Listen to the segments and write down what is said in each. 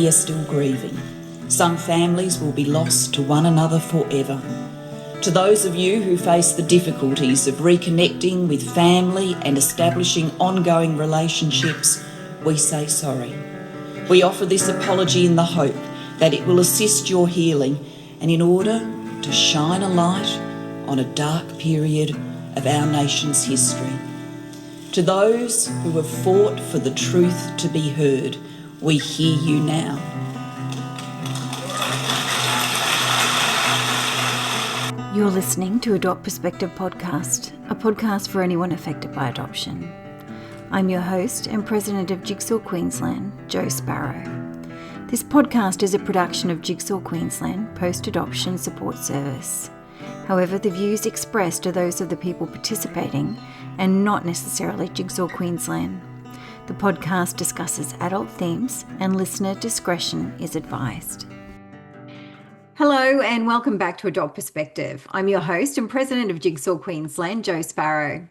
many are still grieving. Some families will be lost to one another forever. To those of you who face the difficulties of reconnecting with family and establishing ongoing relationships, we say sorry. We offer this apology in the hope that it will assist your healing and in order to shine a light on a dark period of our nation's history. To those who have fought for the truth to be heard, we hear you now. You're listening to Adopt Perspective Podcast, a podcast for anyone affected by adoption. I'm your host and president of Jigsaw Queensland, Jo Sparrow. This podcast is a production of Jigsaw Queensland Post-Adoption Support Service. However, the views expressed are those of the people participating and not necessarily Jigsaw Queensland. The podcast discusses adult themes and listener discretion is advised. Hello and welcome back to Adopt Perspective. I'm your host and president of Jigsaw Queensland, Jo Sparrow.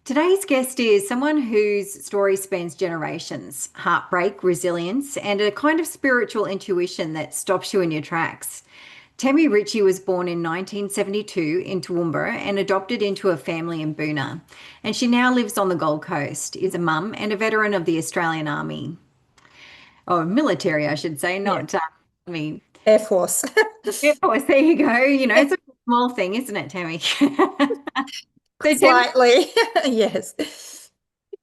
Today's guest is someone whose story spans generations, heartbreak, resilience, and a kind of spiritual intuition that stops you in your tracks. Tammy Richie was born in 1972 in Toowoomba and adopted into a family in Boonah. And she now lives on the Gold Coast, is a mum and a veteran of the Australian Army. Oh, military, I should say, not Army. Air Force. Air Force, there you go. You know, it's a small thing, isn't it, Tammy? Slightly, yes.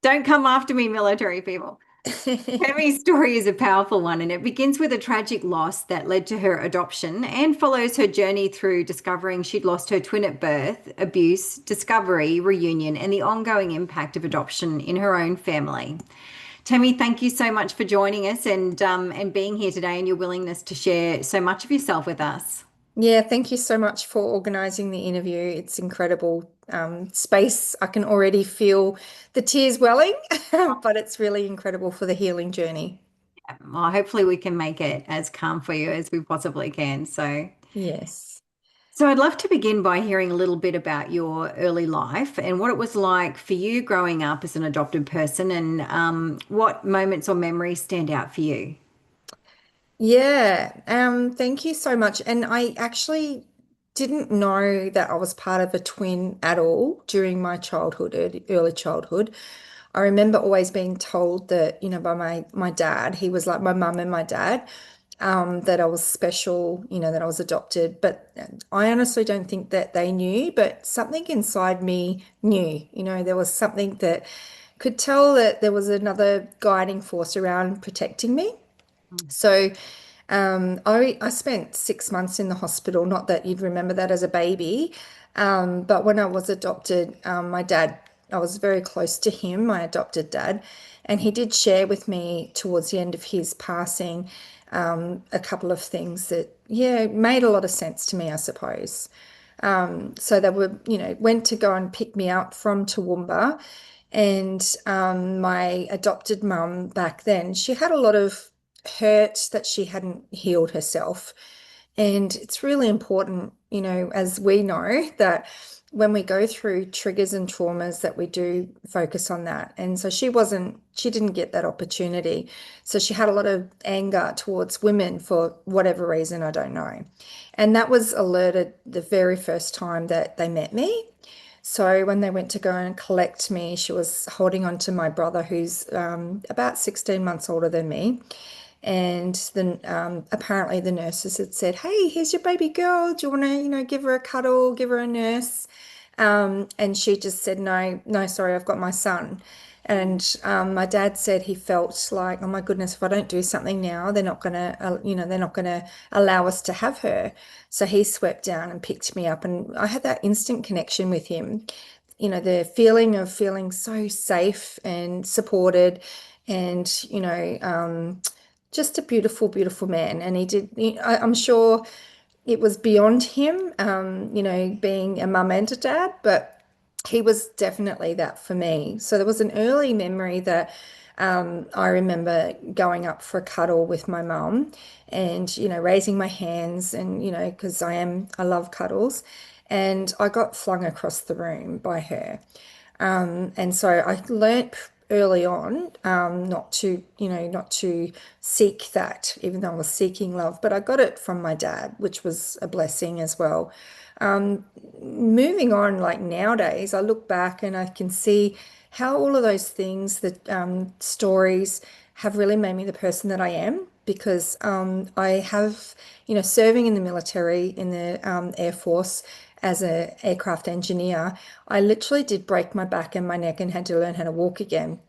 Don't come after me, military people. Tammy's story is a powerful one, and it begins with a tragic loss that led to her adoption and follows her journey through discovering she'd lost her twin at birth, abuse, discovery, reunion, and the ongoing impact of adoption in her own family. Tammy, thank you so much for joining us and being here today and your willingness to share so much of yourself with us. Yeah, thank you so much for organising the interview. It's incredible space. I can already feel the tears welling, but it's really incredible for the healing journey. Well, hopefully we can make it as calm for you as we possibly can. So yes. So I'd love to begin by hearing a little bit about your early life and what it was like for you growing up as an adopted person and what moments or memories stand out for you. Yeah, thank you so much. And I actually didn't know that I was part of a twin at all during my childhood, early childhood. I remember always being told that, by my dad, he was like my mum and my dad, that I was special, that I was adopted. But I honestly don't think that they knew, but something inside me knew, there was something that could tell that there was another guiding force around protecting me. So I spent 6 months in the hospital, not that you'd remember that as a baby, but when I was adopted, my dad, I was very close to him, my adopted dad, and he did share with me towards the end of his passing a couple of things that, made a lot of sense to me, I suppose. So they were, went to go and pick me up from Toowoomba, and my adopted mum back then, she had a lot of hurt that she hadn't healed herself. And it's really important, as we know, that when we go through triggers and traumas that we do focus on that. And so she didn't get that opportunity. So she had a lot of anger towards women for whatever reason, I don't know. And that was alerted the very first time that they met me. So when they went to go and collect me, she was holding on to my brother, who's about 16 months older than me. And then apparently the nurses had said, "Hey, here's your baby girl. Do you want to, give her a cuddle, give her a nurse?" And she just said, no, sorry, I've got my son. And my dad said he felt like, oh my goodness, if I don't do something now, they're not going to allow us to have her. So he swept down and picked me up, and I had that instant connection with him. The feeling of feeling so safe and supported, and just a beautiful, beautiful man. And he did, I'm sure it was beyond him, being a mum and a dad, but he was definitely that for me. So there was an early memory that I remember going up for a cuddle with my mum and, raising my hands and, because I love cuddles, and I got flung across the room by her. And so I learnt early on, not to seek that, even though I was seeking love, but I got it from my dad, which was a blessing as well. Moving on, like nowadays, I look back and I can see how all of those things, the stories, have really made me the person that I am because I have, serving in the military, in the Air Force as an aircraft engineer, I literally did break my back and my neck and had to learn how to walk again.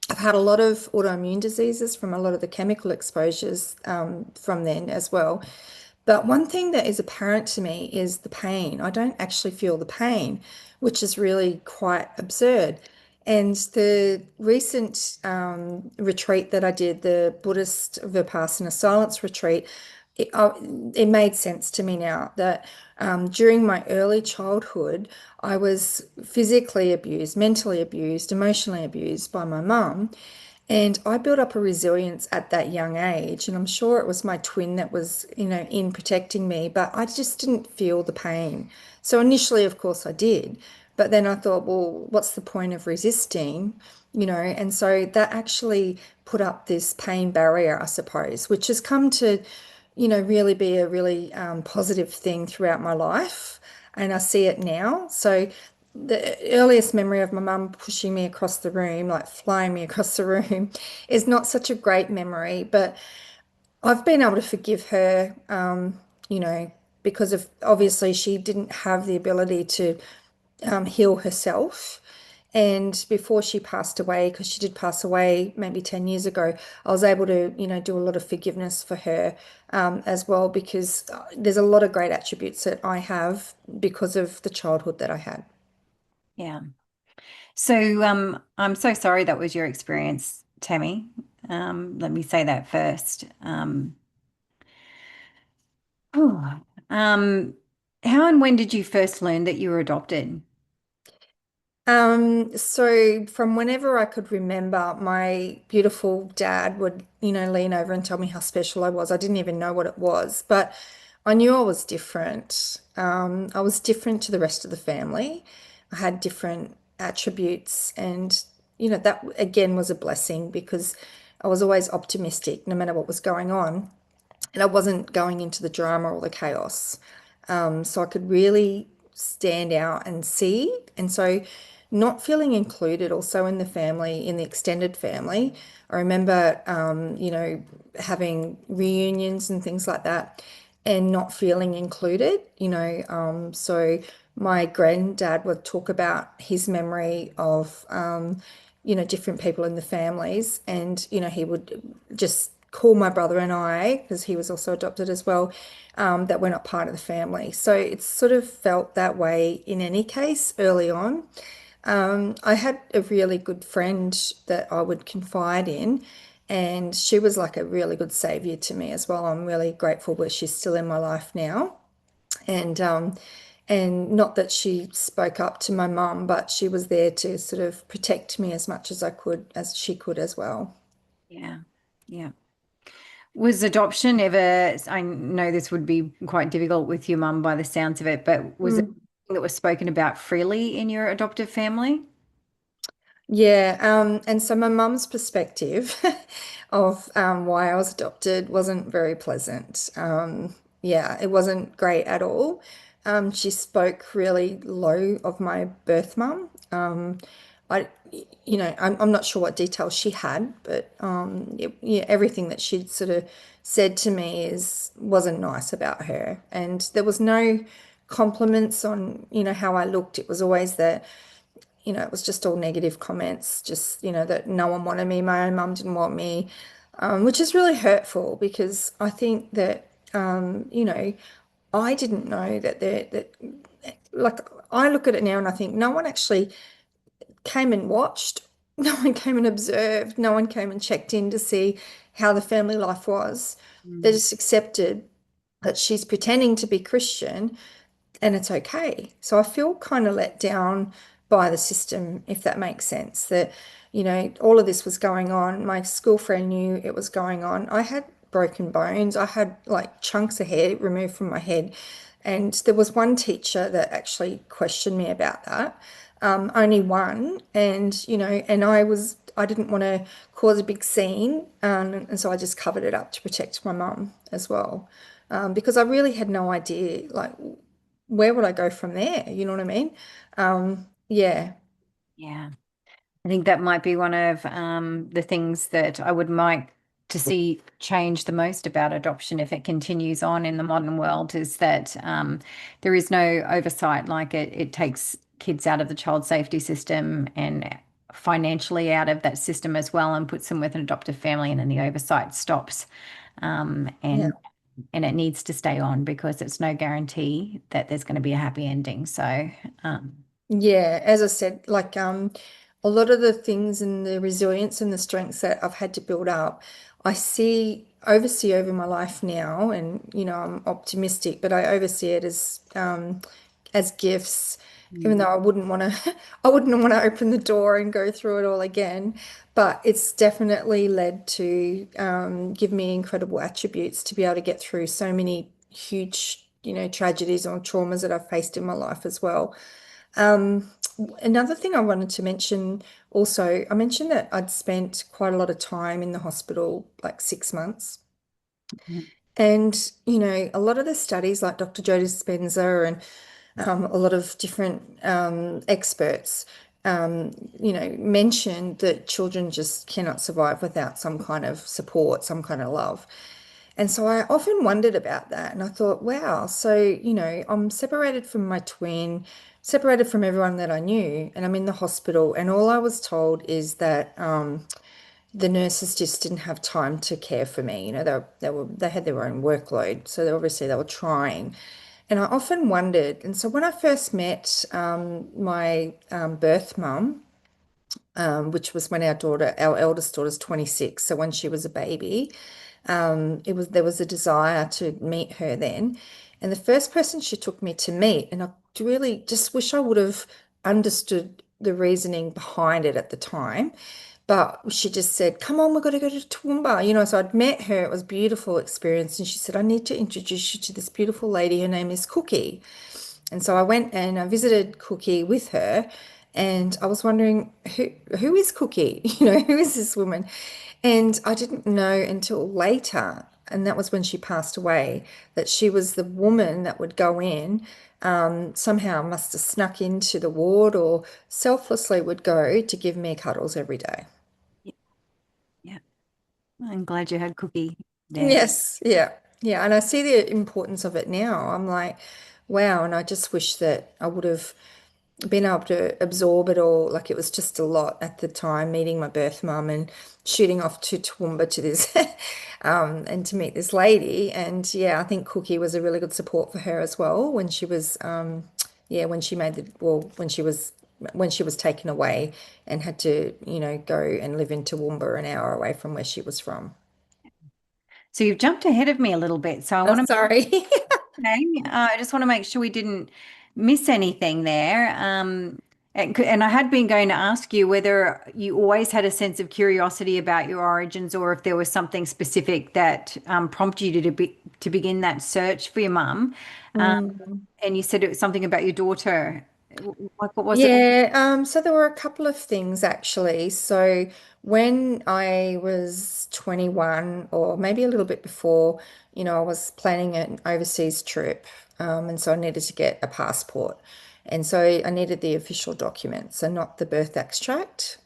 I've had a lot of autoimmune diseases from a lot of the chemical exposures from then as well. But one thing that is apparent to me is the pain. I don't actually feel the pain, which is really quite absurd. And the recent retreat that I did, the Buddhist Vipassana silence retreat, it made sense to me now that during my early childhood, I was physically abused, mentally abused, emotionally abused by my mum. And I built up a resilience at that young age. And I'm sure it was my twin that was, in protecting me, but I just didn't feel the pain. So initially, of course, I did. But then I thought, well, what's the point of resisting? And so that actually put up this pain barrier, I suppose, which has come to, really be a really positive thing throughout my life. And I see it now. So the earliest memory of my mum pushing me across the room, like flying me across the room, is not such a great memory, but I've been able to forgive her, you know, because of obviously she didn't have the ability to heal herself. And before she passed away, because she did pass away maybe 10 years ago, I was able to, do a lot of forgiveness for her as well, because there's a lot of great attributes that I have because of the childhood that I had. Yeah. So I'm so sorry that was your experience, Tammy. Let me say that first. Whew. um, how and when did you first learn that you were adopted? So from whenever I could remember, my beautiful dad would, lean over and tell me how special I was. I didn't even know what it was, but I knew I was different. I was different to the rest of the family. I had different attributes, and that again was a blessing because I was always optimistic no matter what was going on, and I wasn't going into the drama or the chaos. So I could really stand out and see. And so not feeling included also in the family, in the extended family. I remember, having reunions and things like that and not feeling included, so my granddad would talk about his memory of, different people in the families. And, he would just call my brother and I, because he was also adopted as well, that we're not part of the family. So it's sort of felt that way in any case early on. I had a really good friend that I would confide in, and she was like a really good savior to me as well. I'm really grateful that she's still in my life now. And not that she spoke up to my mum, but she was there to sort of protect me as much as I could, as she could as well. Yeah. Yeah. Was adoption ever, I know this would be quite difficult with your mum by the sounds of it, but was it Mm. something that was spoken about freely in your adoptive family? Yeah, and so my mum's perspective of why I was adopted wasn't very pleasant. Yeah, it wasn't great at all. She spoke really low of my birth mum. I, I'm not sure what details she had, but yeah, everything that she'd sort of said to me wasn't nice about her, and there was no compliments on, how I looked. It was always that it was just all negative comments, just, that no one wanted me, my own mum didn't want me, which is really hurtful because I think that, I didn't know like, I look at it now and I think no one actually came and watched, no one came and observed, no one came and checked in to see how the family life was. They Mm. just accepted that she's pretending to be Christian and it's okay. So I feel kind of let down by the system, if that makes sense. That, all of this was going on. My school friend knew it was going on. I had broken bones. I had like chunks of hair removed from my head. And there was one teacher that actually questioned me about that. Only one. And, and I was I didn't want to cause a big scene, and so I just covered it up to protect my mum as well, because I really had no idea, like, where would I go from there? You know what I mean? Yeah, Yeah. I think that might be one of the things that I would like to see change the most about adoption if it continues on in the modern world is that there is no oversight. Like it takes kids out of the child safety system and financially out of that system as well and puts them with an adoptive family, and then the oversight stops. Um, yeah. and and it needs to stay on because it's no guarantee that there's going to be a happy ending. So, Yeah, as I said, like a lot of the things and the resilience and the strengths that I've had to build up, I oversee over my life now, and I'm optimistic, but I oversee it as gifts, even though I wouldn't want to I wouldn't want to open the door and go through it all again. But it's definitely led to give me incredible attributes to be able to get through so many huge, tragedies or traumas that I've faced in my life as well. Um, Another thing I wanted to mention also, I mentioned that I'd spent quite a lot of time in the hospital, like 6 months. And, a lot of the studies, like Dr. Joe Dispenza and a lot of different experts, mentioned that children just cannot survive without some kind of support, some kind of love. And so I often wondered about that. And I thought, wow, so, I'm separated from my twin, separated from everyone that I knew, and I'm in the hospital. And all I was told is that the nurses just didn't have time to care for me. They had their own workload. So they were trying. And I often wondered. And so when I first met my birth mum, which was when our eldest daughter's 26, so when she was a baby, there was a desire to meet her then. And the first person she took me to meet, and I really just wish I would have understood the reasoning behind it at the time. But she just said, "Come on, we've got to go to Toowoomba." So I'd met her. It was a beautiful experience. And she said, "I need to introduce you to this beautiful lady. Her name is Cookie." And so I went and I visited Cookie with her, and I was wondering who is Cookie? Who is this woman? And I didn't know until later, and that was when she passed away, that she was the woman that would go in, somehow must have snuck into the ward or selflessly would go to give me cuddles every day. yeah, I'm glad you had Cookie there. Yes, yeah, yeah. And I see the importance of it now. I'm like, wow. And I just wish that I would have been able to absorb it all. Like it was just a lot at the time, meeting my birth mum and shooting off to Toowoomba to this, and to meet this lady. And yeah, I think Cookie was a really good support for her as well when she was, yeah, when she made the, well, when she was taken away and had to, go and live in Toowoomba, an hour away from where she was from. So you've jumped ahead of me a little bit. So I Oh, want to sorry. I just want to make sure we didn't miss anything there. And I had been going to ask you whether you always had a sense of curiosity about your origins, or if there was something specific that prompted you to begin that search for your mum. Um, Mm. and you said it was something about your daughter. Like, what was it? Yeah, so there were a couple of things actually. So when I was 21, or maybe a little bit before, I was planning an overseas trip, and so I needed to get a passport. And so I needed the official document, so not the birth extract.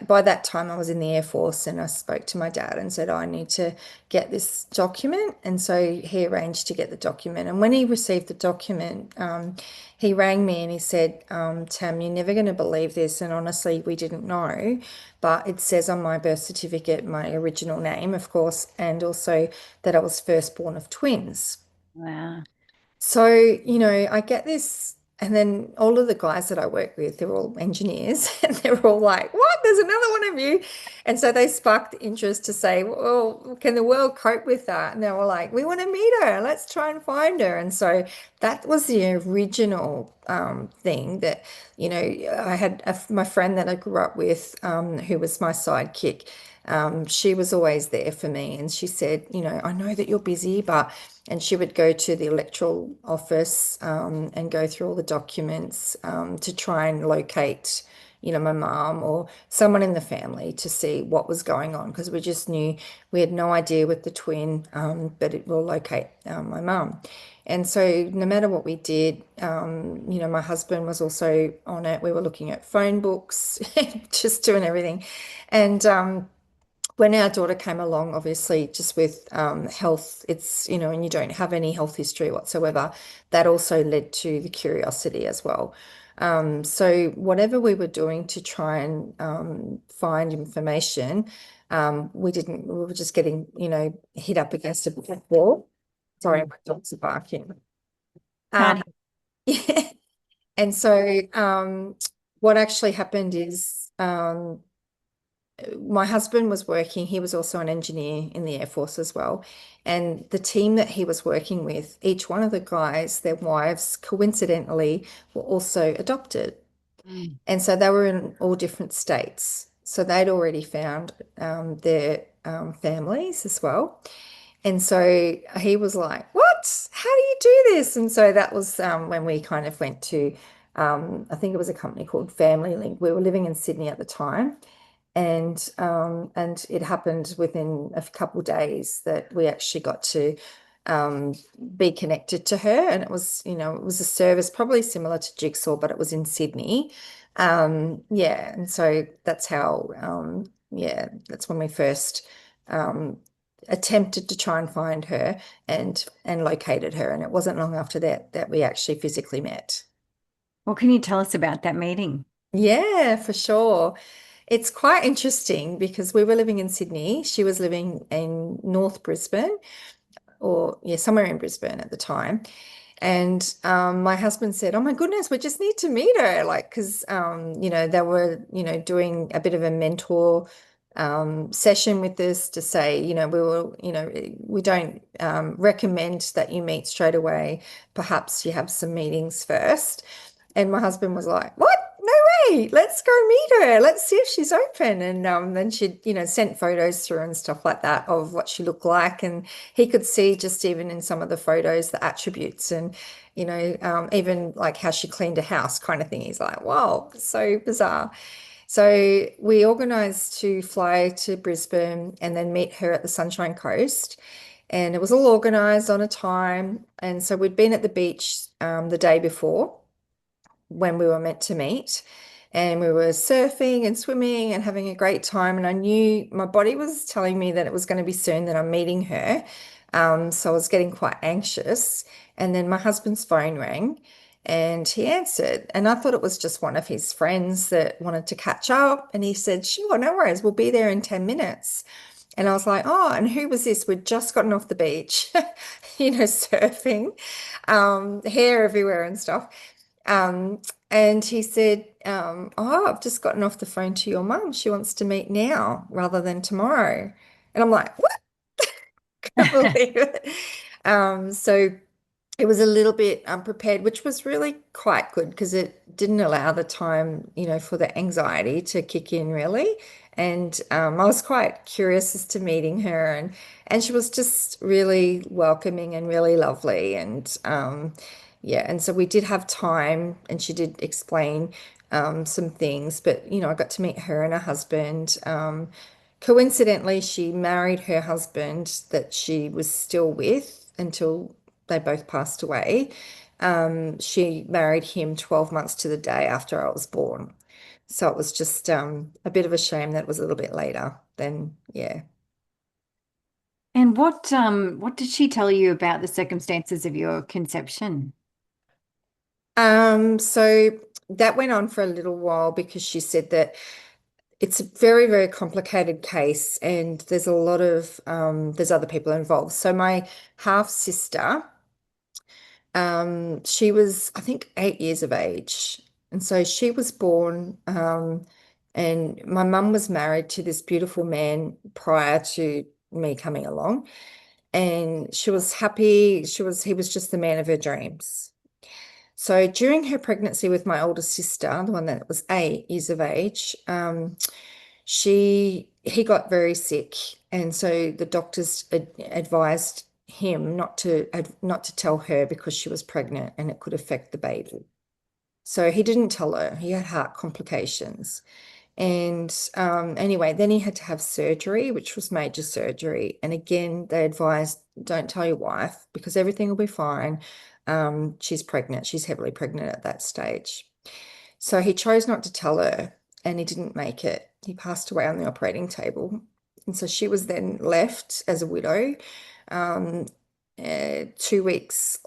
By that time, I was in the Air Force, and I spoke to my dad and said, "Oh, I need to get this document." And so he arranged to get the document. And when he received the document, he rang me and he said, "Tam, you're never going to believe this. And honestly, we didn't know, but it says on my birth certificate my original name, of course, and also that I was firstborn of twins." Wow. So, I get this, and then all of the guys that I work with, they're all engineers, and they're all like, "What? There's another one of you." And so they sparked the interest to say, "Well, can the world cope with that?" And they were like, "We want to meet her. Let's try and find her." And so that was the original thing that, I had my friend that I grew up with, who was my sidekick. She was always there for me, and she said, "I know that you're busy, but," and she would go to the electoral office, and go through all the documents, to try and locate my mum or someone in the family to see what was going on because we just knew we had no idea with the twin, but it will locate my mum. And so no matter what we did, my husband was also on it. We were looking at phone books, just doing everything. And when our daughter came along, obviously, just with health, it's, and you don't have any health history whatsoever, that also led to the curiosity as well. So whatever we were doing to try and find information, we were just getting, hit up against a brick wall. Sorry, my dogs are barking. Can't Um, yeah. And so what actually happened is my husband was working, he was also an engineer in the Air Force as well. And the team that he was working with, each one of the guys, their wives, coincidentally, were also adopted. Mm. And so they were in all different states. So they'd already found their families as well. And so he was like, "What? How do you do this?" And so that was when we kind of went to, I think it was a company called Family Link. We were living in Sydney at the time. And it happened within a couple of days that we actually got to um, be connected to her. And it was a service probably similar to Jigsaw, but it was in Sydney. Yeah, and so that's how, yeah, that's when we first attempted to try and find her and located her. And it wasn't long after that we actually physically met. What can you tell us about that meeting? Yeah, for sure. It's quite interesting because we were living in Sydney. She was living in North Brisbane, or yeah, somewhere in Brisbane at the time. And my husband said, "Oh my goodness, we just need to meet her." Like, because they were, doing a bit of a mentor session with us to say, we don't recommend that you meet straight away. Perhaps you have some meetings first. And my husband was like, "What? No way. Let's go meet her. Let's see if she's open." And then she, sent photos through and stuff like that of what she looked like. And he could see just even in some of the photos, the attributes and, even like how she cleaned a house kind of thing. He's like, "Wow, so bizarre." So we organized to fly to Brisbane and then meet her at the Sunshine Coast. And it was all organized on a time. And so we'd been at the beach the day before when we were meant to meet. And we were surfing and swimming and having a great time. And I knew my body was telling me that it was going to be soon that I'm meeting her. So I was getting quite anxious. And then my husband's phone rang and he answered. And I thought it was just one of his friends that wanted to catch up. And he said, "Sure, no worries. We'll be there in 10 minutes." And I was like, "Oh, and who was this?" We'd just gotten off the beach, surfing, hair everywhere and stuff. And he said, "Oh, I've just gotten off the phone to your mum. She wants to meet now rather than tomorrow." And I'm like, "What?" Can't believe it. So it was a little bit unprepared, which was really quite good because it didn't allow the time, for the anxiety to kick in really. And I was quite curious as to meeting her, and she was just really welcoming and really lovely. And yeah, and so we did have time, and she did explain some things, but I got to meet her and her husband. Coincidentally, she married her husband that she was still with until they both passed away. She married him 12 months to the day after I was born. So it was just a bit of a shame that it was a little bit later than, yeah. And what did she tell you about the circumstances of your conception? So that went on for a little while because she said that it's a very, very complicated case and there's a lot of, there's other people involved. So my half sister, she was, I think, 8 years of age. And so she was born, and my mum was married to this beautiful man prior to me coming along. And she was happy. He was just the man of her dreams. So during her pregnancy with my older sister, the one that was 8 years of age, he got very sick, and so the doctors advised him not to tell her because she was pregnant and it could affect the baby. So he didn't tell her. He had heart complications. And anyway, then he had to have surgery, which was major surgery. And again, they advised, don't tell your wife because everything will be fine. She's pregnant. She's heavily pregnant at that stage. So he chose not to tell her, and he didn't make it. He passed away on the operating table. And so she was then left as a widow. Um, 2 weeks.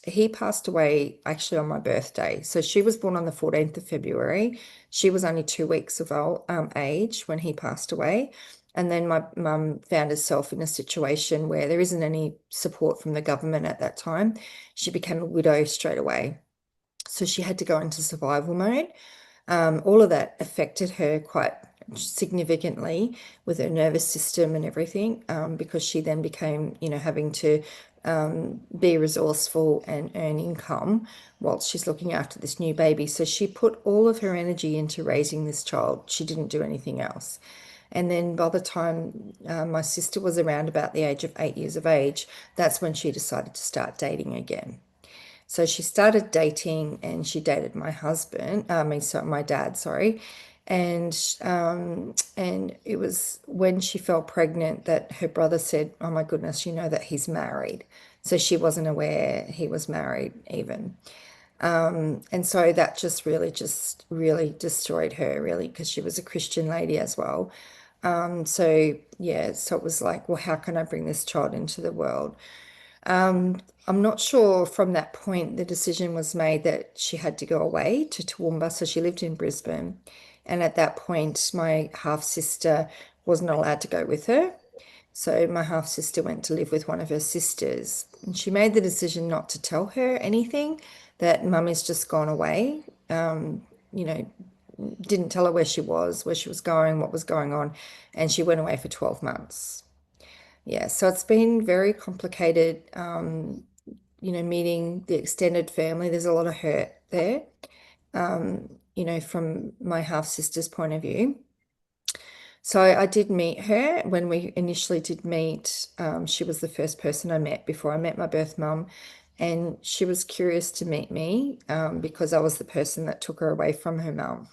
He passed away actually on my birthday. So she was born on the 14th of February. She was only 2 weeks of age when he passed away. And then my mum found herself in a situation where there isn't any support from the government at that time. She became a widow straight away. So she had to go into survival mode. All of that affected her quite significantly with her nervous system and everything, because she then became, having to be resourceful and earn income whilst she's looking after this new baby. So she put all of her energy into raising this child. She didn't do anything else. And then by the time my sister was around about the age of 8 years of age, that's when she decided to start dating again. So she started dating and she dated my husband, my dad, sorry. And it was when she fell pregnant that her brother said, "Oh my goodness, you know that he's married." So she wasn't aware he was married even. And so that just really destroyed her, really, because she was a Christian lady as well. So yeah, so it was like, well, how can I bring this child into the world? I'm not sure from that point the decision was made that she had to go away to Toowoomba. So she lived in Brisbane. And at that point, my half sister wasn't allowed to go with her. So my half sister went to live with one of her sisters. And she made the decision not to tell her anything, that mummy's just gone away. You know, didn't tell her where she was going, what was going on. And she went away for 12 months. Yeah, so it's been very complicated, meeting the extended family. There's a lot of hurt there, from my half sister's point of view. So I did meet her when we initially did meet. She was the first person I met before I met my birth mum. And she was curious to meet me because I was the person that took her away from her mum.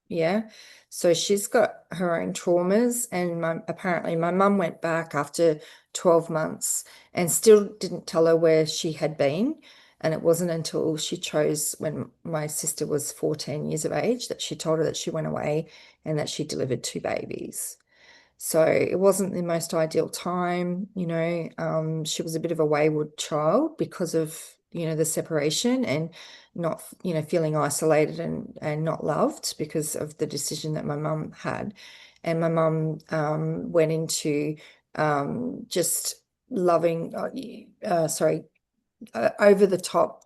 Yeah. So she's got her own traumas, and apparently my mum went back after 12 months and still didn't tell her where she had been. And it wasn't until she chose, when my sister was 14 years of age, that she told her that she went away and that she delivered two babies. So it wasn't the most ideal time, she was a bit of a wayward child because of, the separation and not, feeling isolated and not loved because of the decision that my mum had. And my mum went into just loving, over the top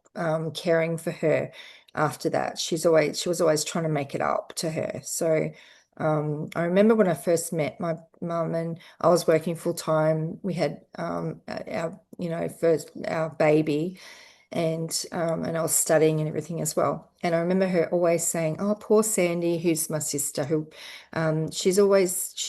caring for her after that. She was always trying to make it up to her. So I remember when I first met my mum and I was working full time. We had our baby, and I was studying and everything as well. And I remember her always saying, "Oh, poor Sandy," who's my sister, who she's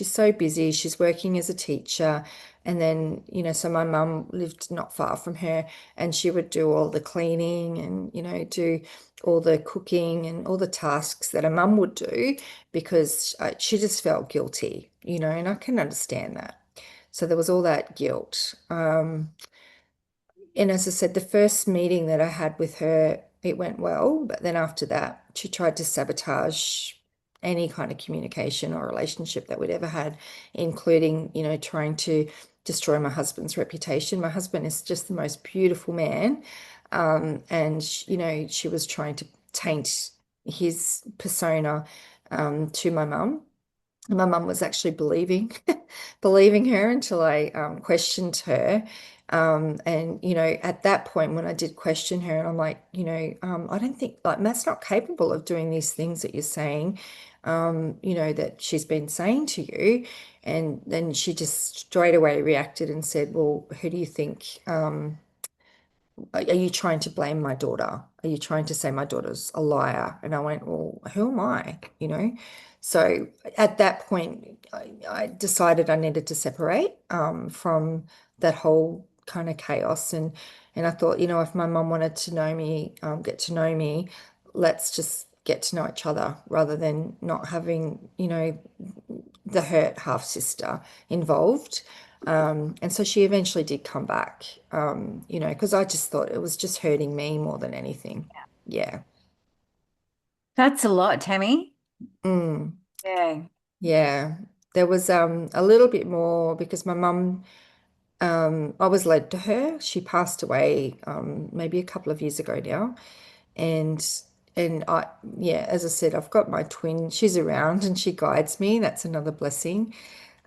so busy. She's working as a teacher. And then, so my mum lived not far from her, and she would do all the cleaning and, do all the cooking and all the tasks that a mum would do because she just felt guilty, and I can understand that. So there was all that guilt. And as I said, the first meeting that I had with her, it went well. But then after that, she tried to sabotage any kind of communication or relationship that we'd ever had, including, trying to destroy my husband's reputation. My husband is just the most beautiful man. And, she was trying to taint his persona to my mum. My mum was actually believing her until I questioned her. And, at that point when I did question her, and I'm like, I don't think, like, Matt's not capable of doing these things that you're saying, that she's been saying to you. And then she just straight away reacted and said, "Well, who do you think, are you trying to blame my daughter? Are you trying to say my daughter's a liar?" And I went, "Well, who am I?" So at that point, I decided I needed to separate from that whole kind of chaos. And I thought, if my mum wanted to know me, get to know me, let's just get to know each other rather than not having, the hurt half sister involved. And so she eventually did come back, because I just thought it was just hurting me more than anything. Yeah. That's a lot, Tammy. Mm. Yeah. Yeah. There was a little bit more because my mum, I was led to her. She passed away maybe a couple of years ago now. And I, yeah, as I said, I've got my twin. She's around and she guides me. That's another blessing.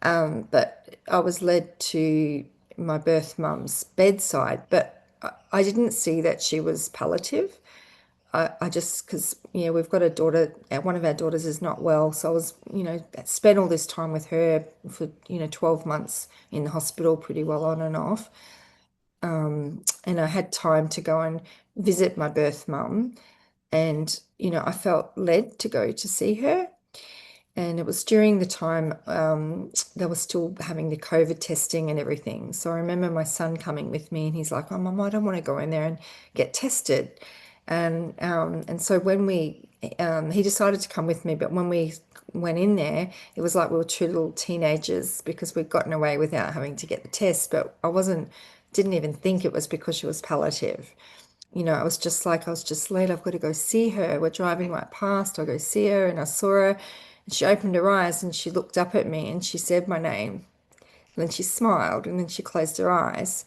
But I was led to my birth mum's bedside, but I didn't see that she was palliative. I just, because, we've got a daughter, one of our daughters is not well. So I was, spent all this time with her for, 12 months in the hospital, pretty well on and off. And I had time to go and visit my birth mum. And, I felt led to go to see her. And it was during the time they were still having the COVID testing and everything. So I remember my son coming with me and he's like, "Oh, Mum, I don't want to go in there and get tested." And so when he decided to come with me, but when we went in there, it was like we were two little teenagers because we'd gotten away without having to get the test. But didn't even think it was because she was palliative. I was just like, I was just late. I've got to go see her. We're driving right past. I'll go see her. And I saw her and she opened her eyes and she looked up at me and she said my name. And then she smiled and then she closed her eyes.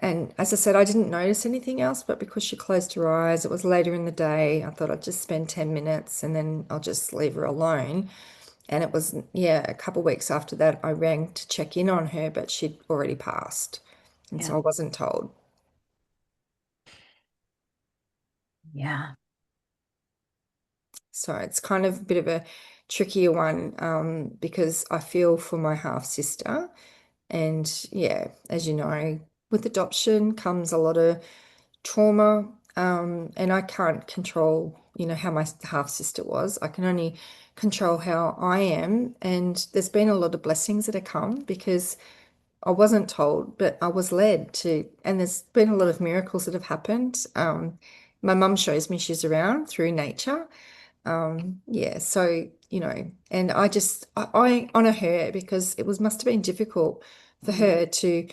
And as I said, I didn't notice anything else, but because she closed her eyes, it was later in the day. I thought I'd just spend 10 minutes and then I'll just leave her alone. And it was, yeah, a couple of weeks after that, I rang to check in on her, but she'd already passed. And Yeah. so I wasn't told. Yeah. So it's kind of a bit of a trickier one because I feel for my half sister. And yeah, as you know, with adoption comes a lot of trauma. And I can't control, how my half sister was. I can only control how I am. And there's been a lot of blessings that have come because I wasn't told, but I was led to, and there's been a lot of miracles that have happened. My mum shows me she's around through nature. Yeah, so, and I honor her because it must have been difficult for her to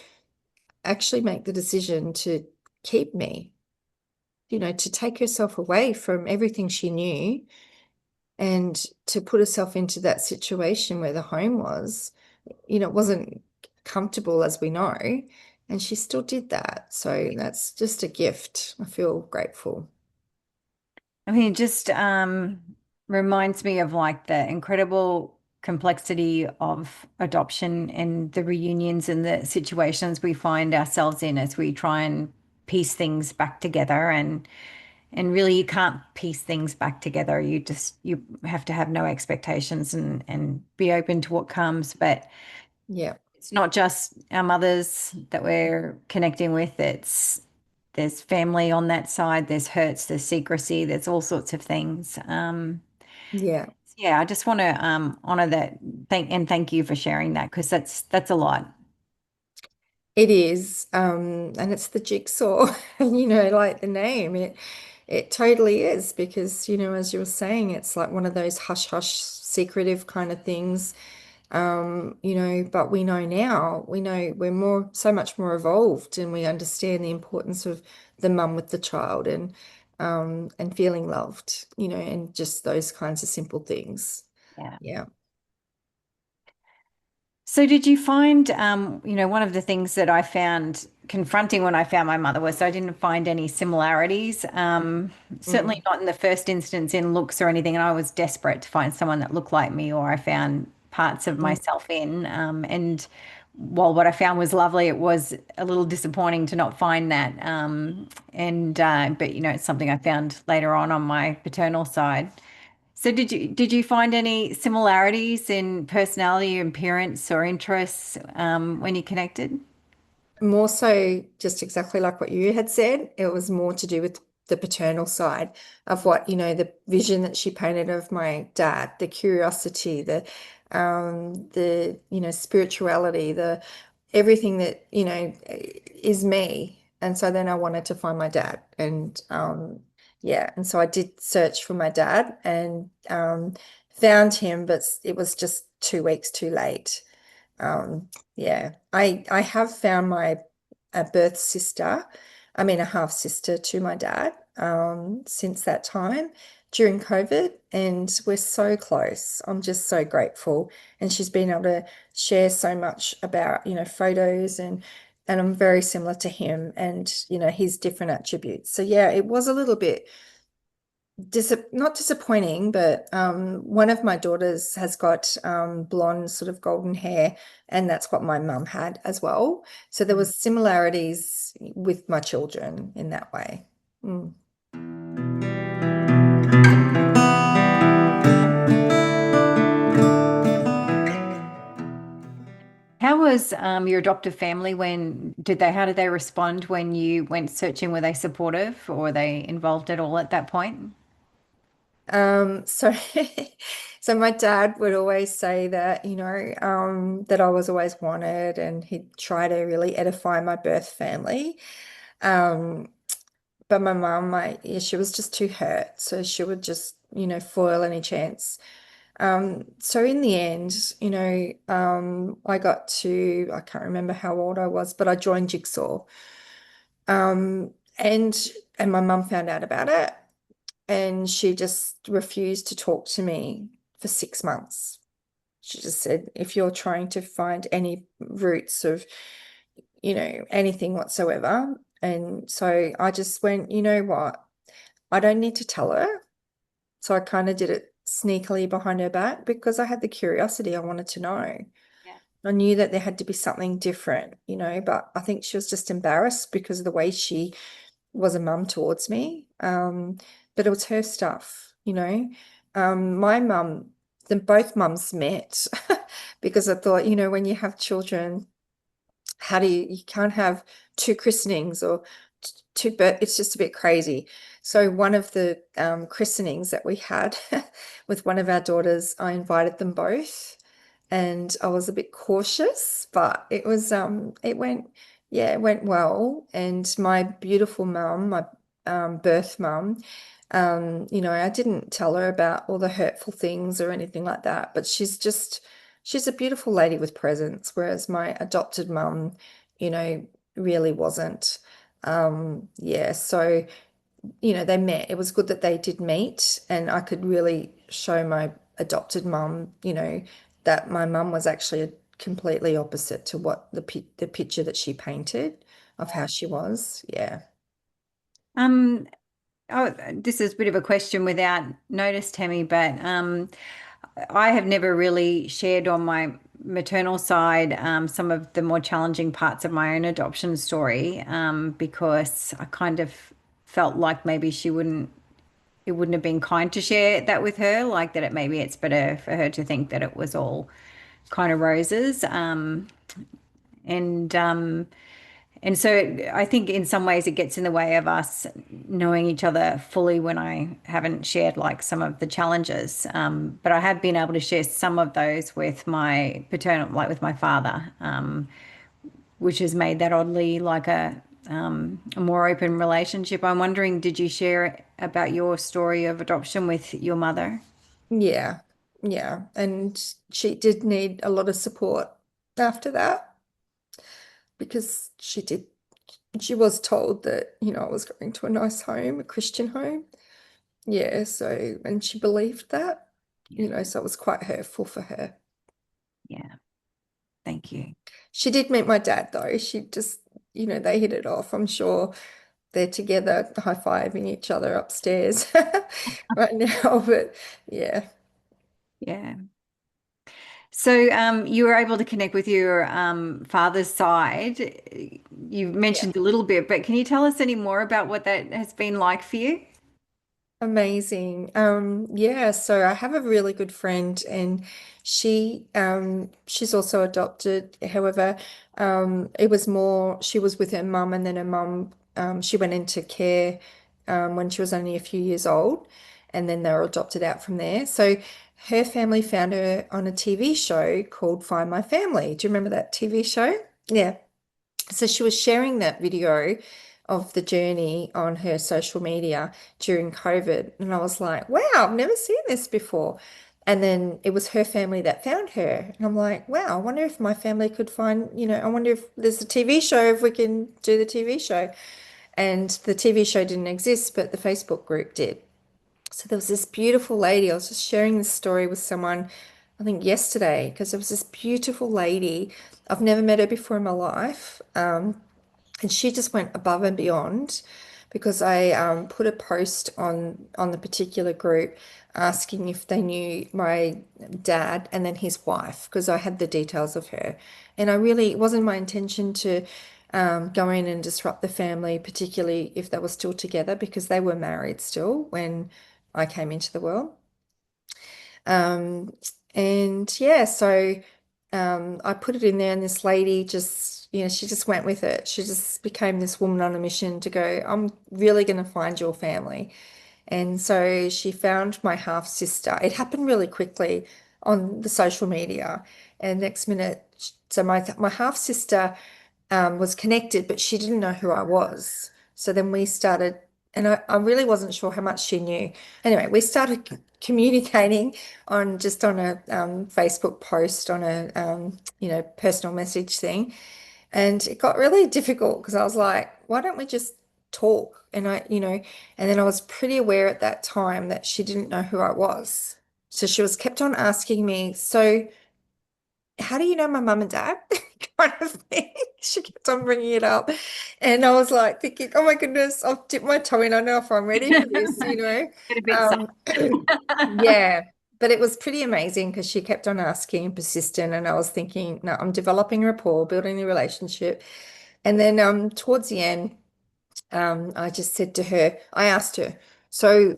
actually make the decision to keep me, to take herself away from everything she knew and to put herself into that situation where the home was, it wasn't comfortable as we know, and she still did that. So that's just a gift. I feel grateful. I mean, it just reminds me of like the incredible complexity of adoption and the reunions and the situations we find ourselves in as we try and piece things back together and really you can't piece things back together. You have to have no expectations and be open to what comes. But Yeah, it's not just our mothers that we're connecting with, there's family on that side, there's hurts, there's secrecy, there's all sorts of things. yeah. Yeah, I just want to honor that. Thank you for sharing that because that's a lot. It is, and it's the jigsaw, like the name. It totally is because, as you were saying, it's like one of those hush hush secretive kind of things. But we know now, we know we're so much more evolved and we understand the importance of the mum with the child and feeling loved, and just those kinds of simple things. Yeah. Yeah. So did you find, one of the things that I found confronting when I found my mother was I didn't find any similarities. Certainly Mm, not in the first instance in looks or anything. And I was desperate to find someone that looked like me or I found parts of mm. myself in. And while what I found was lovely, it was a little disappointing to not find that. But it's something I found later on my paternal side. So did you find any similarities in personality, appearance, or interests when you connected? More so, just exactly like what you had said, it was more to do with the paternal side of what, the vision that she painted of my dad, the curiosity, the spirituality, everything that, is me. And so then I wanted to find my dad. And yeah, and so I did search for my dad and found him, but it was just 2 weeks too late. Yeah, I have found my a birth sister, I mean a half sister to my dad, since that time during COVID, and we're so close. I'm just so grateful, and she's been able to share so much about, photos, and I'm very similar to him, and his different attributes. So yeah, it was a little bit not disappointing, but one of my daughters has got blonde, sort of golden hair, and that's what my mum had as well. So there was similarities with my children in that way. Mm. How was your adoptive family how did they respond when you went searching? Were they supportive or were they involved at all at that point? So so my dad would always say that, that I was always wanted, and he'd try to really edify my birth family. Um, but my mum, yeah, she was just too hurt. So she would just, foil any chance. So in the end, I can't remember how old I was, but I joined Jigsaw. Um, and and my mum found out about it, and she just refused to talk to me for 6 months. She just said, if you're trying to find any roots of, anything whatsoever. And so I just went, you know what? I don't need to tell her. So I kind of did it sneakily behind her back because I had the curiosity. I wanted to know. Yeah. I knew that there had to be something different, but I think she was just embarrassed because of the way she was a mum towards me. But it was her stuff, My mum, then both mums met because I thought, when you have children, how do you can't have two christenings or two birth, it's just a bit crazy. So one of the christenings that we had with one of our daughters, I invited them both, and I was a bit cautious, but it went well. And my beautiful mum, my birth mum, I didn't tell her about all the hurtful things or anything like that, but she's a beautiful lady with presence, whereas my adopted mum, you know, really wasn't. Yeah, so, they met. It was good that they did meet, and I could really show my adopted mum, that my mum was actually completely opposite to what the picture that she painted of how she was. Yeah. Um, oh, this is a bit of a question without notice, Tammy, but I have never really shared on my maternal side some of the more challenging parts of my own adoption story because I kind of felt like maybe it wouldn't have been kind to share that with her, like that maybe it's better for her to think that it was all kind of roses. And and so I think in some ways it gets in the way of us knowing each other fully when I haven't shared like some of the challenges. But I have been able to share some of those with my paternal, like with my father, which has made that oddly like a more open relationship. I'm wondering, did you share about your story of adoption with your mother? Yeah. Yeah. And she did need a lot of support after that because she was told that, I was going to a nice home, a Christian home. Yeah, so, and she believed that, Yeah, so it was quite hurtful for her. yeah. Thank you. She did meet my dad though. She just, they hit it off. I'm sure they're together high-fiving each other upstairs right now, but yeah. Yeah. So you were able to connect with your father's side. You Yeah. mentioned a little bit, but can you tell us any more about what that has been like for you? Amazing. Yeah, so I have a really good friend, and she's also adopted. However, it was more she was with her mum, and then her mum she went into care when she was only a few years old, and then they were adopted out from there. So her family found her on a TV show called Find My Family. Do you remember that TV show? Yeah. So she was sharing that video of the journey on her social media during COVID. And I was like, wow, I've never seen this before. And then it was her family that found her. And I'm like, wow, I wonder if my family could find, I wonder if there's a TV show, if we can do the TV show. And the TV show didn't exist, but the Facebook group did. So there was this beautiful lady. I was just sharing this story with someone, I think yesterday, because there was this beautiful lady. I've never met her before in my life. And she just went above and beyond because I put a post on the particular group asking if they knew my dad and then his wife because I had the details of her. And I really, it wasn't my intention to go in and disrupt the family, particularly if they were still together because they were married still when I came into the world. Um, and yeah, so I put it in there, and this lady just, she just went with it. She just became this woman on a mission to go, I'm really going to find your family. And so she found my half sister. It happened really quickly on the social media. And next minute, so my half sister was connected, but she didn't know who I was. So then we started, and I really wasn't sure how much she knew. Anyway, we started communicating on a Facebook post on a personal message thing, and it got really difficult because I was like, why don't we just talk? And then I was pretty aware at that time that she didn't know who I was. So she was kept on asking me, so how do you know my mum and dad? Kind of thing. She kept on bringing it up. And I was like thinking, oh my goodness, I've dipped my toe in. I don't know if I'm ready for this, Get a bit Um, excited. yeah, but it was pretty amazing because she kept on asking and persistent. And I was thinking, no, I'm developing rapport, building the relationship. And then towards the end, I just said to her, I asked her, so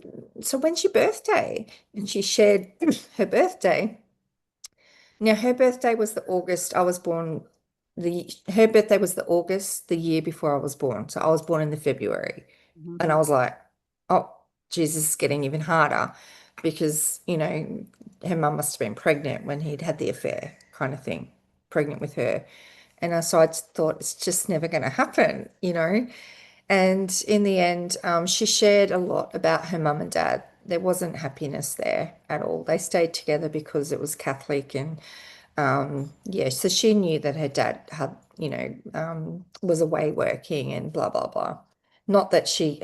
when's your birthday? And she shared her birthday. Now, her birthday was the August. I was born her birthday was the August the year before I was born. So I was born in the February. And I Mhm. was like, oh, Jesus, it's getting even harder because, her mum must have been pregnant when he'd had the affair, kind of thing, pregnant with her. And so I just thought it's just never going to happen. And in the end, she shared a lot about her mum and dad. There wasn't happiness there at all. They stayed together because it was Catholic and yeah, so she knew that her dad had, was away working and blah, blah, blah. Not that she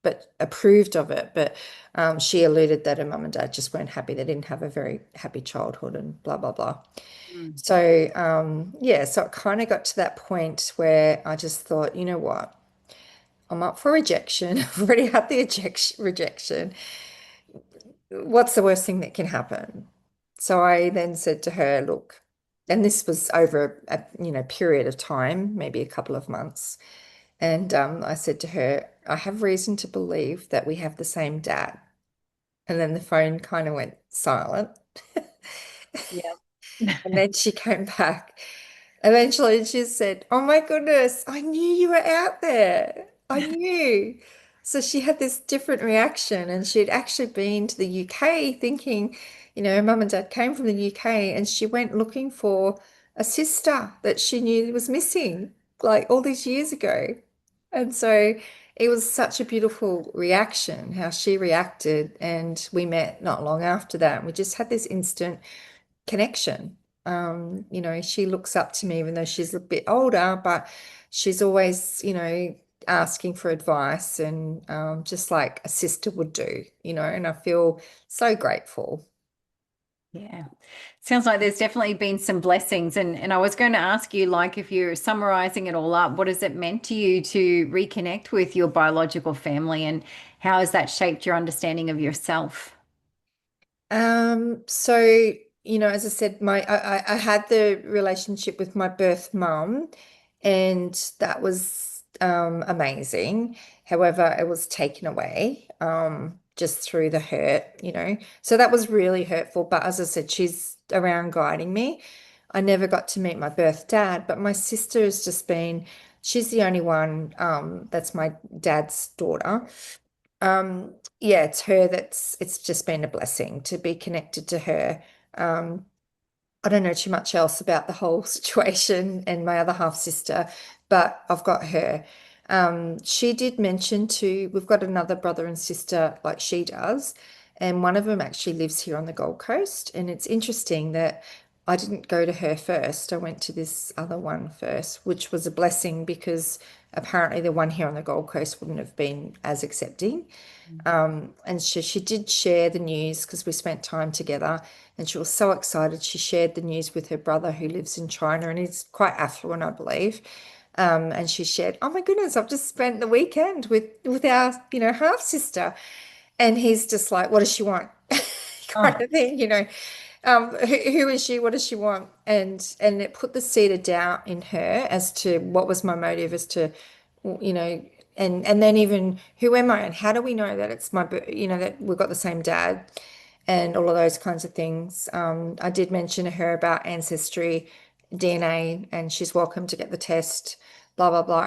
but approved of it. But she alluded that her mum and dad just weren't happy. They didn't have a very happy childhood and blah, blah, blah. Mm. So yeah, so it kind of got to that point where I just thought, you know what? I'm up for rejection. I've already had the rejection. What's the worst thing that can happen? So I then said to her, look, and this was over a period of time, maybe a couple of months. And I said to her, I have reason to believe that we have the same dad. And then the phone kind of went silent. Yeah. And then she came back. Eventually, she said, oh my goodness, I knew you were out there. I knew. So she had this different reaction, and she'd actually been to the UK thinking, her mum and dad came from the UK, and she went looking for a sister that she knew was missing, like all these years ago. And so it was such a beautiful reaction, how she reacted. And we met not long after that. And we just had this instant connection. She looks up to me even though she's a bit older, but she's always, asking for advice and just like a sister would do, and I feel so grateful. Yeah. Sounds like there's definitely been some blessings. And I was going to ask you, like, if you're summarizing it all up, what has it meant to you to reconnect with your biological family and how has that shaped your understanding of yourself? So, as I said, I had the relationship with my birth mum, and that was amazing. However, it was taken away just through the hurt. So that was really hurtful. But as I said, she's around guiding me. I never got to meet my birth dad, but my sister has just been, she's the only one that's my dad's daughter. Yeah, it's her it's just been a blessing to be connected to her. Um, I don't know too much else about the whole situation and my other half sister, but I've got her. She did mention to, we've got another brother and sister like she does, and one of them actually lives here on the Gold Coast. And it's interesting that I didn't go to her first. I went to this other one first, which was a blessing because apparently the one here on the Gold Coast wouldn't have been as accepting. And she did share the news because we spent time together, and she was so excited. She shared the news with her brother who lives in China and he's quite affluent, I believe. And she shared, "Oh my goodness, I've just spent the weekend with our, half sister." And he's just like, "What does she want?" kind Oh, of thing, who is she? What does she want? And it put the seed of doubt in her as to what was my motive as to, you know, and then even who am I and how do we know that it's that we've got the same dad and all of those kinds of things. I did mention to her about ancestry, DNA, and she's welcome to get the test, blah blah blah.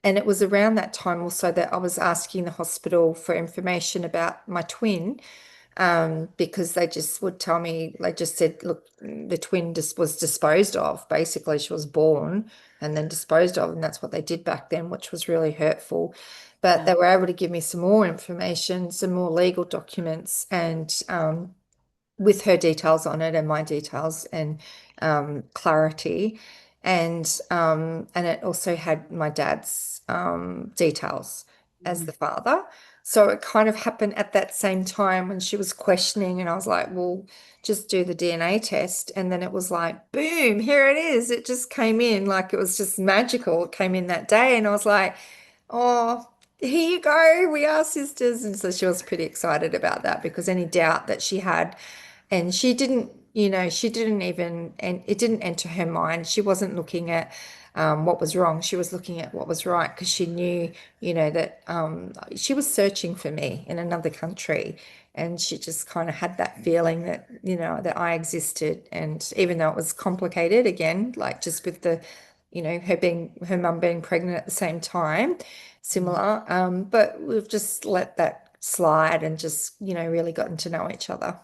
And it was around that time also that I was asking the hospital for information about my twin, because they just would tell me, they just said, look, the twin just was disposed of. Basically, she was born and then disposed of, and that's what they did back then, which was really hurtful. But yeah. they were able to give me some more information, some more legal documents, and with her details on it and my details and clarity. And it also had my dad's details as the father. So it kind of happened at that same time when she was questioning, and I was like, well, just do the DNA test. And then it was like, boom, here it is. It just came in like it was just magical. It came in that day. And I was like, oh, here you go. We are sisters. And so she was pretty excited about that because any doubt that she had, and she didn't, she didn't even, and it didn't enter her mind. She wasn't looking at what was wrong. She was looking at what was right because she knew, that she was searching for me in another country. And she just kind of had that feeling that, that I existed. And even though it was complicated, again, like just with the, her mum being pregnant at the same time, similar. But we've just let that slide and just, really gotten to know each other.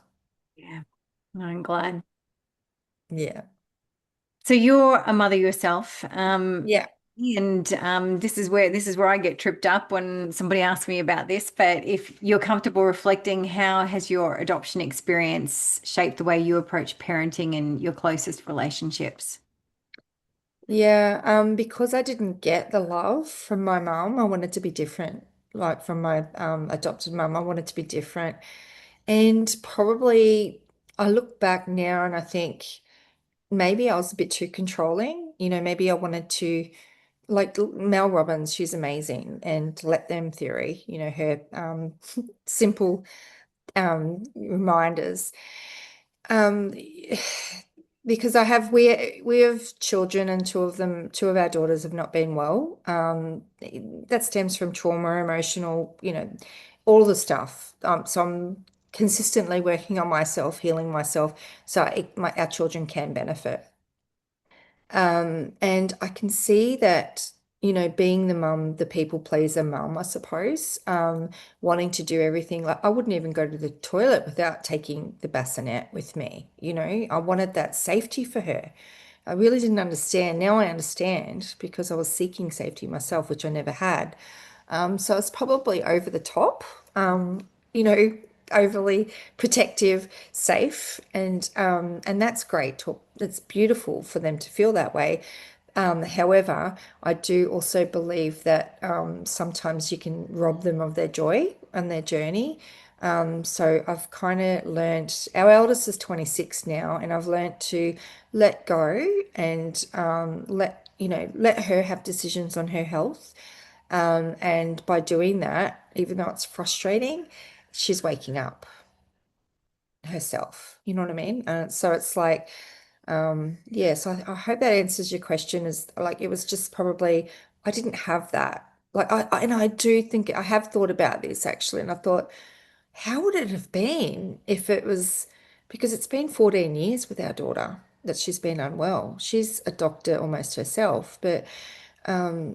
Yeah, I'm glad. Yeah. So you're a mother yourself, Yeah. and this is where I get tripped up when somebody asks me about this. But if you're comfortable reflecting, how has your adoption experience shaped the way you approach parenting and your closest relationships? Yeah. Because I didn't get the love from my mum, I wanted to be different. Like from my adopted mum, I wanted to be different. And probably I look back now and I think maybe I was a bit too controlling. Maybe I wanted to, like Mel Robbins, she's amazing, and let them theory, her simple reminders. Um, because we have children, and two of our daughters have not been well. That stems from trauma, emotional, all the stuff. So I'm consistently working on myself, healing myself, so our children can benefit. And I can see that, being the mum, the people pleaser mum, I suppose, wanting to do everything. Like I wouldn't even go to the toilet without taking the bassinet with me. I wanted that safety for her. I really didn't understand. Now I understand because I was seeking safety myself, which I never had. So it's probably over the top, you know, overly protective, safe, and that's great. It's beautiful for them to feel that way. However, I do also believe that sometimes you can rob them of their joy and their journey. So I've kind of learned, our eldest is 26 now, and I've learned to let go and let her have decisions on her health. And by doing that, even though it's frustrating, she's waking up herself. You know what I mean? So it's like, yeah, so I hope that answers your question. Is like, it was just probably, I didn't have that. Like, and I do think I have thought about this actually, and I thought, how would it have been if it was, because it's been 14 years with our daughter that she's been unwell. She's a doctor almost herself, but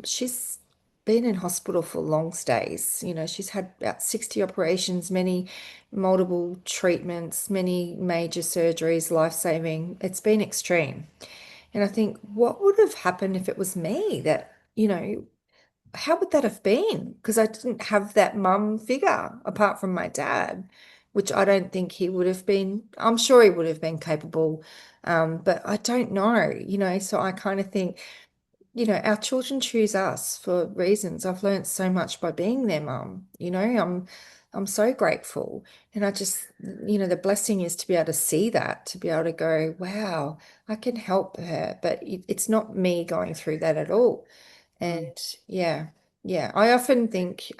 she's been in hospital for long stays. She's had about 60 operations, many multiple treatments, many major surgeries, life-saving. It's been extreme. And I think, what would have happened if it was me that, how would that have been? Because I didn't have that mum figure apart from my dad, which I don't think he would have been. I'm sure he would have been capable, but I don't know. So I kind of think, our children choose us for reasons. I've learned so much by being their mum. I'm so grateful. And I just, the blessing is to be able to see that, to be able to go, wow, I can help her. But it's not me going through that at all. And yeah, yeah. I often think,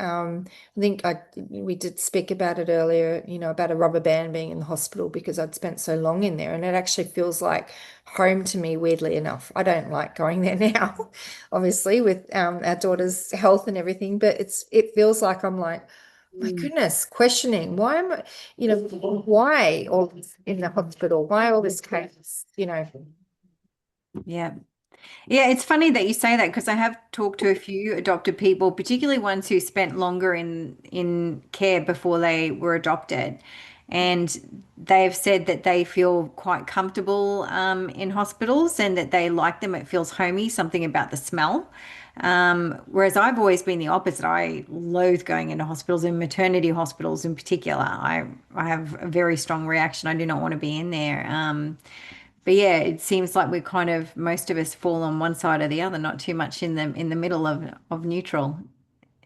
we did speak about it earlier, about a rubber band being in the hospital because I'd spent so long in there, and it actually feels like home to me, weirdly enough. I don't like going there now, obviously, with our daughter's health and everything, but it feels like I'm like, my goodness, questioning why am I, why all this in the hospital? Why all this chaos? Yeah. Yeah, it's funny that you say that because I have talked to a few adopted people, particularly ones who spent longer in care before they were adopted. And they've said that they feel quite comfortable in hospitals and that they like them. It feels homey, something about the smell. Whereas I've always been the opposite. I loathe going into hospitals and maternity hospitals in particular. I have a very strong reaction. I do not want to be in there. But yeah, it seems like we're kind of most of us fall on one side or the other, not too much in the middle of neutral.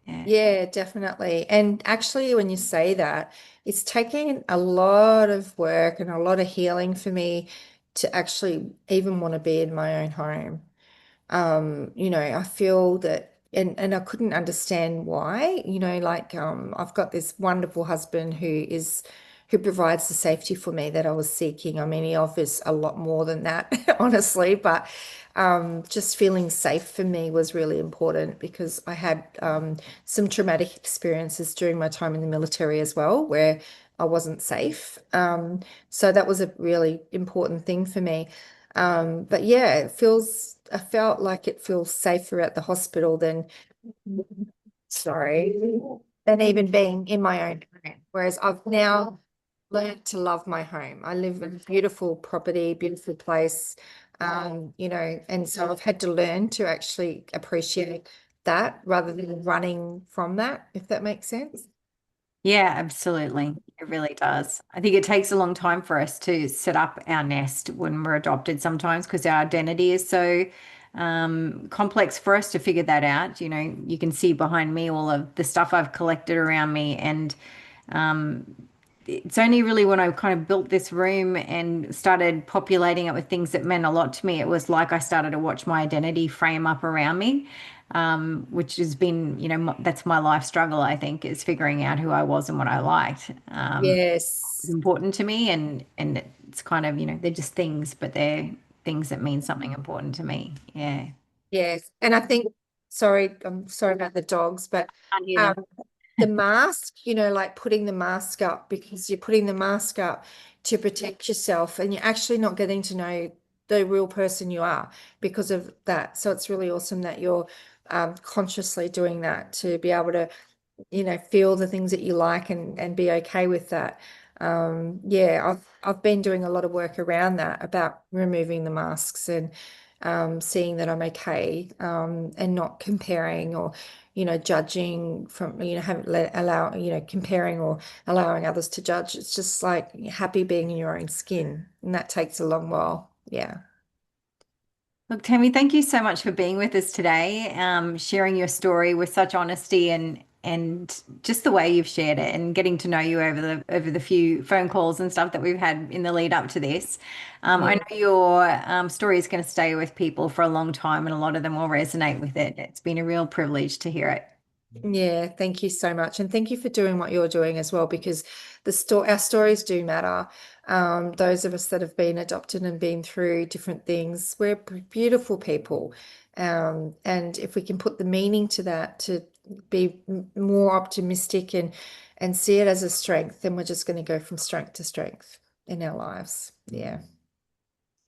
Yeah. Yeah, definitely. And actually, when you say that, it's taking a lot of work and a lot of healing for me to actually even want to be in my own home. I feel that, and I couldn't understand why, like I've got this wonderful husband who provides the safety for me that I was seeking. I mean, he offers a lot more than that, honestly, but just feeling safe for me was really important because I had some traumatic experiences during my time in the military as well, where I wasn't safe. So that was a really important thing for me. But yeah, I felt like it feels safer at the hospital sorry, than even being in my own home. Whereas I've now learned to love my home. I live in a beautiful property, beautiful place, and so I've had to learn to actually appreciate that rather than running from that, if that makes sense. Yeah, absolutely. It really does. I think it takes a long time for us to set up our nest when we're adopted sometimes because our identity is so complex for us to figure that out. You can see behind me all of the stuff I've collected around me, and it's only really when I kind of built this room and started populating it with things that meant a lot to me, it was like I started to watch my identity frame up around me, which has been, that's my life struggle, I think, is figuring out who I was and what I liked. It's Yes. important to me, and it's kind of, they're just things, but they're things that mean something important to me. Yeah. Yes. And I think, sorry, I'm sorry about the dogs, but Can't hear um, them. the mask, like putting the mask up because you're putting the mask up to protect yourself and you're actually not getting to know the real person you are because of that. So it's really awesome that you're consciously doing that to be able to feel the things that you like and be okay with that. Yeah, I've been doing a lot of work around that about removing the masks and seeing that I'm okay and not comparing or judging from haven't let allow comparing or allowing others to judge. It's just like happy being in your own skin, and that takes a long while. Yeah. Look, Tammy, thank you so much for being with us today, sharing your story with such honesty and just the way you've shared it and getting to know you over the few phone calls and stuff that we've had in the lead up to this. I Yeah. know your story is going to stay with people for a long time, and a lot of them will resonate with it. It's been a real privilege to hear it. Yeah, thank you so much. And thank you for doing what you're doing as well, because our stories do matter. Those of us that have been adopted and been through different things, we're beautiful people. And if we can put the meaning to that to be more optimistic and see it as a strength, then we're just going to go from strength to strength in our lives. Yeah.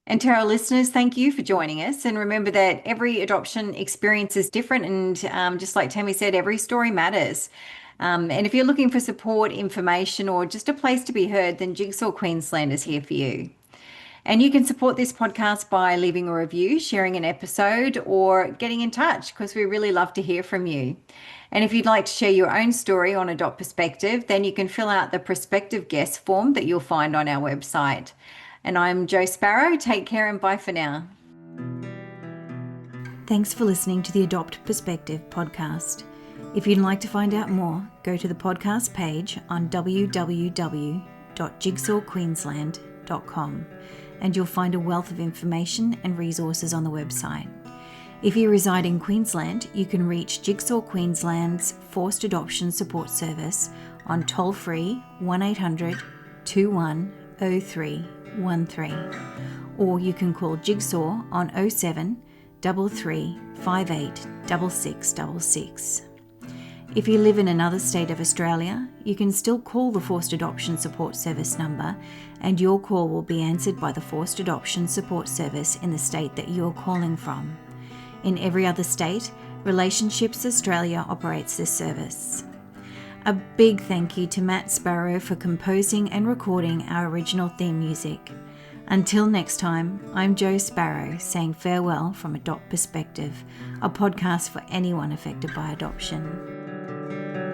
And to our listeners, thank you for joining us. And remember that every adoption experience is different. And just like Tammy said, every story matters. And if you're looking for support, information, or just a place to be heard, then Jigsaw Queensland is here for you. And you can support this podcast by leaving a review, sharing an episode, or getting in touch, because we really love to hear from you. And if you'd like to share your own story on Adopt Perspective, then you can fill out the prospective guest form that you'll find on our website. And I'm Jo Sparrow. Take care and bye for now. Thanks for listening to the Adopt Perspective podcast. If you'd like to find out more, go to the podcast page on www.jigsawqueensland.com and you'll find a wealth of information and resources on the website. If you reside in Queensland, you can reach Jigsaw Queensland's Forced Adoption Support Service on toll-free 1800 2103 13, or you can call Jigsaw on 07 33 58 6666. If you live in another state of Australia, you can still call the Forced Adoption Support Service number, and your call will be answered by the Forced Adoption Support Service in the state that you're calling from. In every other state, Relationships Australia operates this service. A big thank you to Matt Sparrow for composing and recording our original theme music. Until next time, I'm Jo Sparrow saying farewell from Adopt Perspective, a podcast for anyone affected by adoption.